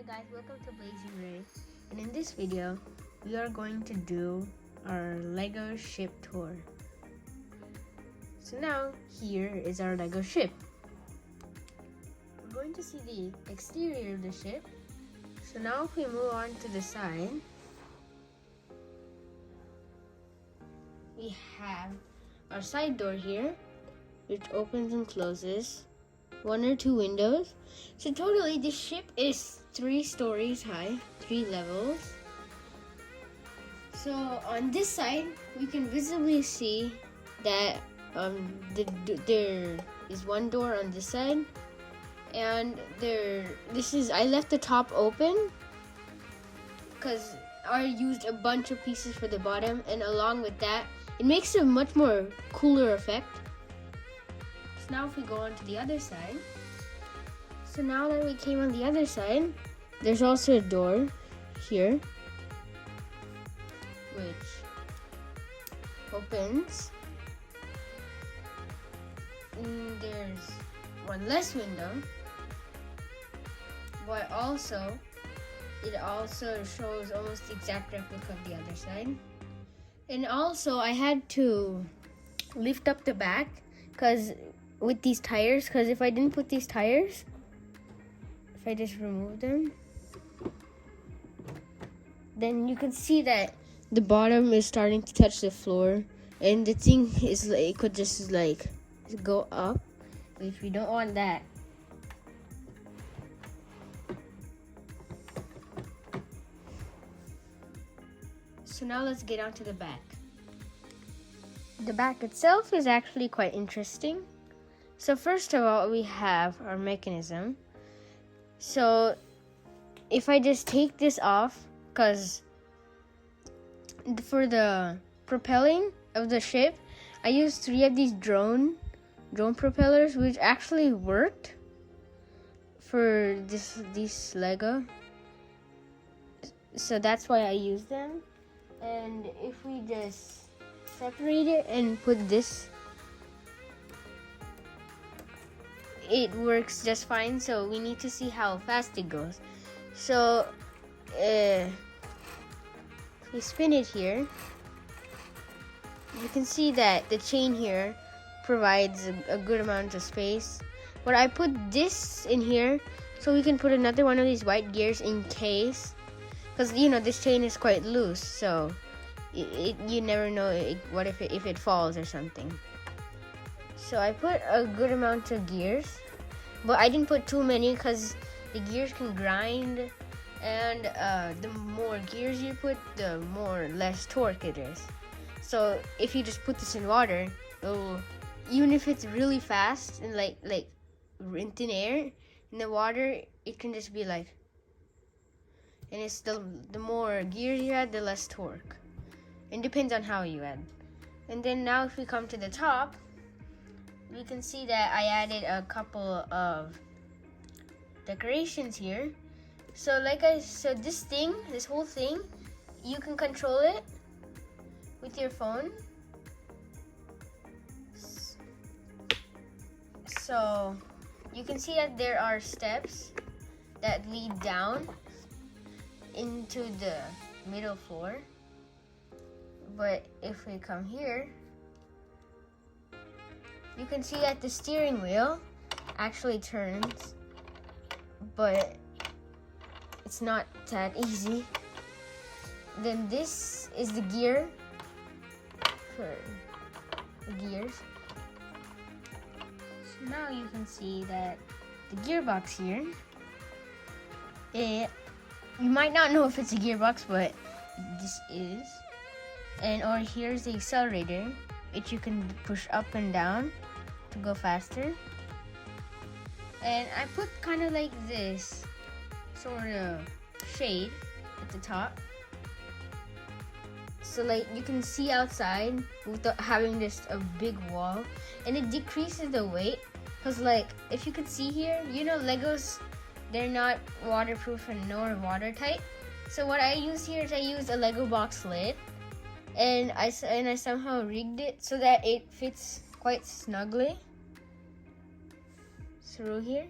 Hi guys, welcome to Blazing Ray, and in this video we are going to do our Lego ship tour. So now here is our Lego ship. We're going to see the exterior of the ship. So now if we move on to the side, we have our side door here, which opens and closes. 1 or 2 windows. So totally this ship is 3 stories high, 3 levels. So on this side we can visibly see that there is 1 door on this side, and I left the top open because I used a bunch of pieces for the bottom, and along with that it makes a much more cooler effect. So now if we go on to the other side, so now that we came on the other side, there's also a door here, which opens. And there's 1 less window, but it also shows almost the exact replica of the other side. And also I had to lift up the back with these tires, because if I didn't put these tires, if I just remove them, then you can see that the bottom is starting to touch the floor, and the thing is like, it could just like go up, which we don't want that. So now let's get on to the back. The back itself is actually quite interesting. So first of all, we have our mechanism. So if I just take this off, because for the propelling of the ship, I used 3 of these drone propellers, which actually worked for this Lego. So that's why I use them. And if we just separate it and put this, it works just fine. So we need to see how fast it goes. So if we spin it here, you can see that the chain here provides a good amount of space. But I put this in here so we can put another one of these white gears in case, because this chain is quite loose, so you never know what if it falls or something. So I put a good amount of gears, but I didn't put too many because the gears can grind, and the more gears you put, the less torque it is. So if you just put this in water, even if it's really fast and like in thin air, in the water, it can just be like, and it's the more gears you add, the less torque. It depends on how you add. And then now if we come to the top, we can see that I added a couple of decorations here. So this whole thing, you can control it with your phone. So you can see that there are steps that lead down into the middle floor. But if we come here, you can see that the steering wheel actually turns, but it's not that easy. Then this is the gear for the gears. So now you can see that the gearbox here, you might not know if it's a gearbox, but this is. Or here's the accelerator, which you can push up and down to go faster. And I put kind of like this sort of shade at the top, so like you can see outside without having just a big wall, and it decreases the weight. Because like if you can see here, Legos, they're not waterproof and nor watertight. So what I use here is I use a Lego box lid, and I somehow rigged it so that it fits quite snugly through here.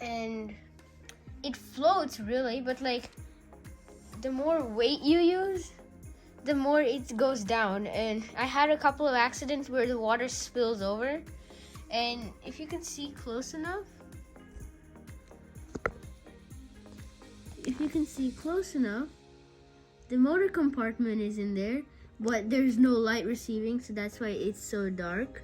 and it floats really, but like the more weight you use, the more it goes down. And I had a couple of accidents where the water spills over, and if you can see close enough, the motor compartment is in there, but there's no light receiving, so that's why it's so dark.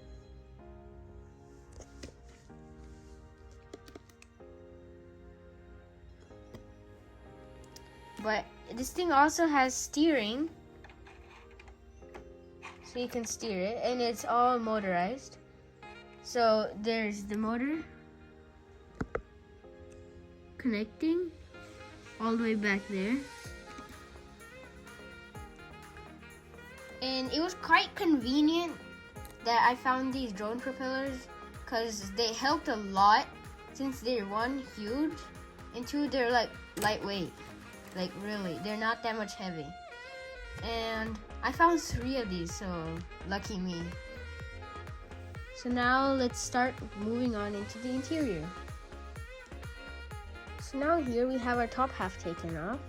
But this thing also has steering, so you can steer it, and it's all motorized. So there's the motor connecting all the way back there. And it was quite convenient that I found these drone propellers, because they helped a lot, since they're one, huge, and two, they're like lightweight. Like really, they're not that much heavy. And I found 3 of these, so lucky me. So now let's start moving on into the interior. So now here we have our top half taken off.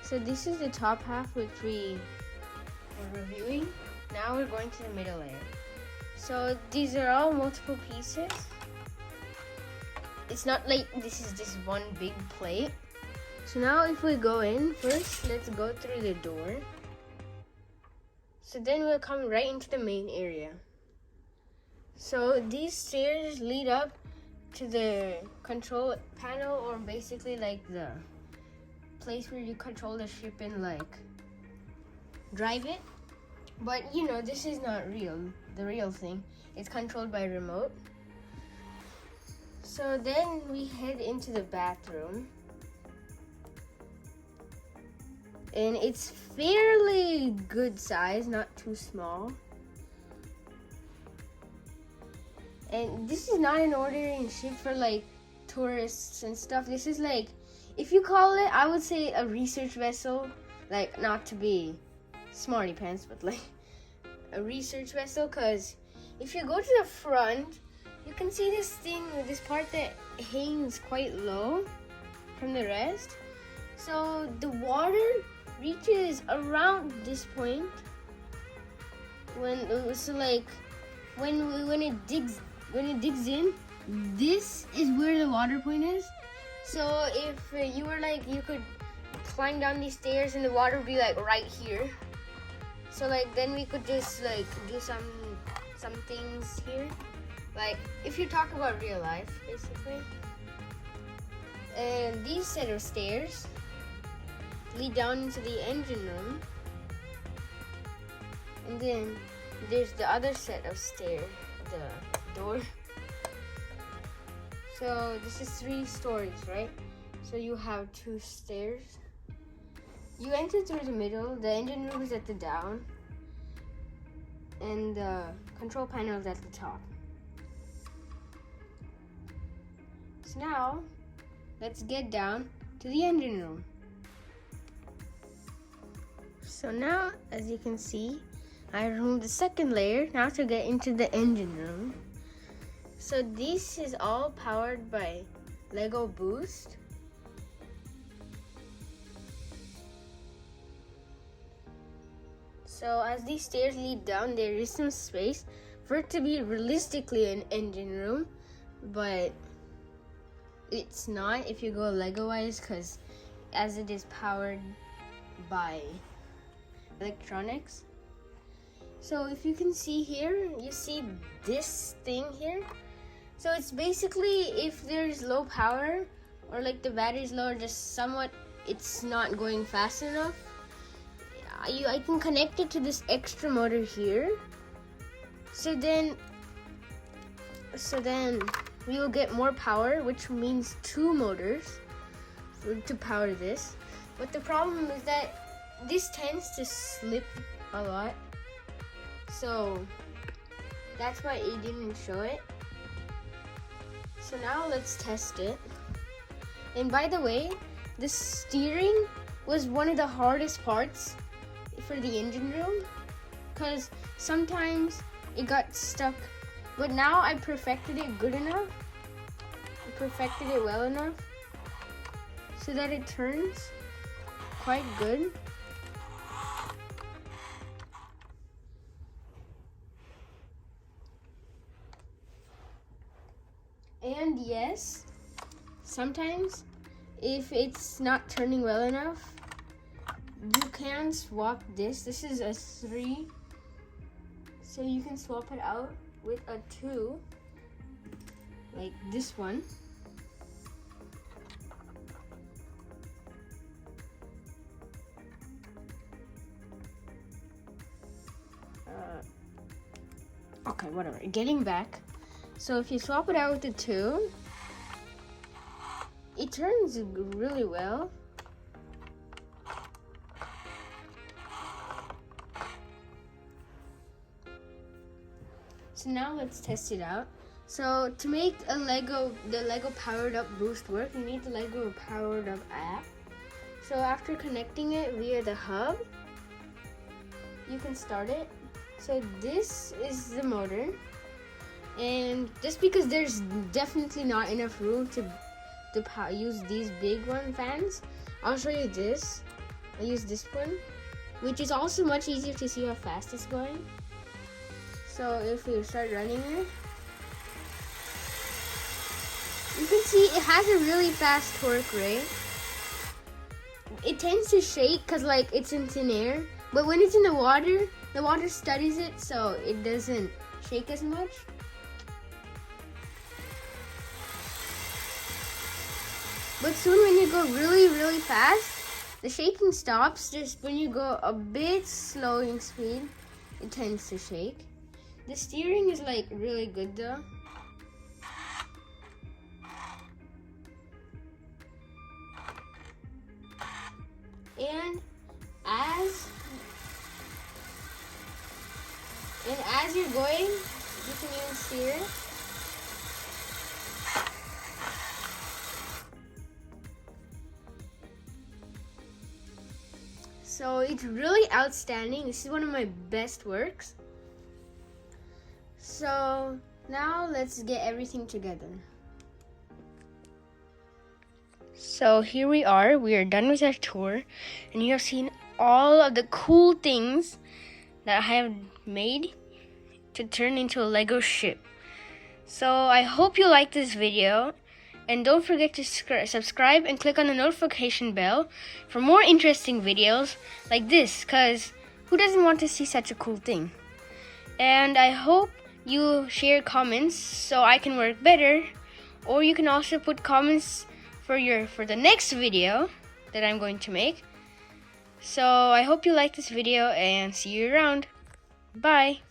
So this is the top half which we were reviewing. Now we're going to the middle layer. So these are all multiple pieces. It's not like this is just one big plate. So now if we go in, first let's go through the door. So then we'll come right into the main area. So these stairs lead up to the control panel, or basically like the place where you control the ship and like drive it. But you know, this is not real, the real thing. It's controlled by remote. So then we head into the bathroom. And it's fairly good size, not too small. And this is not an ordinary ship for like tourists and stuff. This is like, if you call it, I would say a research vessel. Like, not to be smarty pants, but like a research vessel. Cause if you go to the front, you can see this thing, this part that hangs quite low from the rest. So the water reaches around this point when it digs in. This is where the water point is. So if you were like, you could climb down these stairs and the water would be like right here. So like then we could just like do some things here, like if you talk about real life basically. And these set of stairs lead down into the engine room, and then there's the other set of stairs, the door. So this is 3 stories, right? So you have 2 stairs. You enter through the middle. The engine room is at the down, and the control panel is at the top. So now let's get down to the engine room. So now, as you can see, I removed the second layer now to get into the engine room. So this is all powered by LiQWYD Boost. So as these stairs lead down, there is some space for it to be realistically an engine room, but it's not if you go LiQWYD, because as it is powered by electronics. So if you can see here, you see this thing here. So it's basically if there's low power, or like the battery's low, or just somewhat it's not going fast enough, I can connect it to this extra motor here. So then we will get more power, which means 2 motors to power this. But the problem is that this tends to slip a lot, so that's why it didn't show it. So now let's test it. And by the way, the steering was one of the hardest parts for the engine room, because sometimes it got stuck, but now I perfected it good enough. perfected it well enough so that it turns quite good. And yes, sometimes if it's not turning well enough, you can swap this. This is a 3, so you can swap it out with a 2, like this one. Okay, whatever. Getting back. So if you swap it out with the 2, it turns really well. So now let's test it out. So to make the Lego powered up boost work, you need the Lego powered up app. So after connecting it via the hub, you can start it. So this is the motor. And just because there's definitely not enough room to use these big fans, I'll show you this. I use this one, which is also much easier to see how fast it's going. So if we start running it, you can see it has a really fast torque rate. It tends to shake because like it's in thin air, but when it's in the water studies it, so it doesn't shake as much. But soon when you go really, really fast, the shaking stops. Just when you go a bit slow in speed, it tends to shake. The steering is like really good though. And as you're going, you can even steer it. So it's really outstanding. This is one of my best works. So now let's get everything together. So here we are done with our tour, and you have seen all of the cool things that I have made to turn into a Lego ship. So I hope you liked this video, and don't forget to subscribe and click on the notification bell for more interesting videos like this, because who doesn't want to see such a cool thing? And I hope you share comments so I can work better, or you can also put comments for the next video that I'm going to make. So I hope you like this video, and see you around. Bye.